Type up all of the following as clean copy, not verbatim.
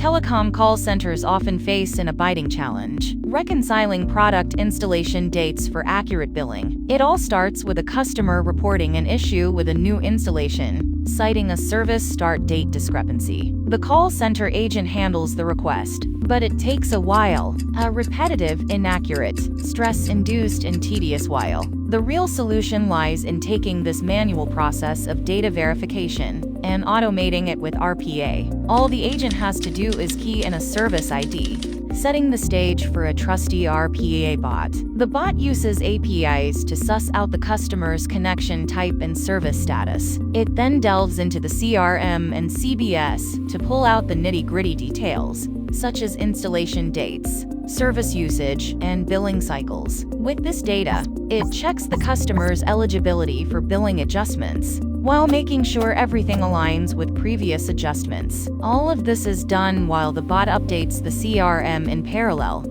Telecom call centers often face an abiding challenge: reconciling product installation dates for accurate billing. It all starts with a customer reporting an issue with a new installation, citing a service start date discrepancy. The call center agent handles the request, but it takes a while, a repetitive, inaccurate, stress-induced, and tedious while. The real solution lies in taking this manual process of data verification and automating it with RPA. All the agent has to do is key in a service ID, setting the stage for a trusty RPA bot. The bot uses APIs to suss out the customer's connection type and service status. It then delves into the CRM and CBS to pull out the nitty-gritty details, such as installation dates, service usage, and billing cycles. With this data, it checks the customer's eligibility for billing adjustments, while making sure everything aligns with previous adjustments. All of this is done while the bot updates the CRM in parallel.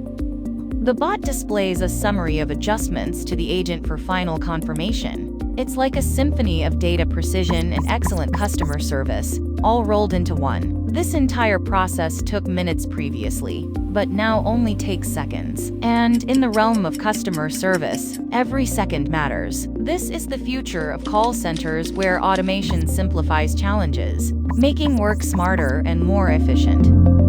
The bot displays a summary of adjustments to the agent for final confirmation. It's like a symphony of data precision and excellent customer service, all rolled into one. This entire process took minutes previously, but now only takes seconds. And in the realm of customer service, every second matters. This is the future of call centers, where automation simplifies challenges, making work smarter and more efficient.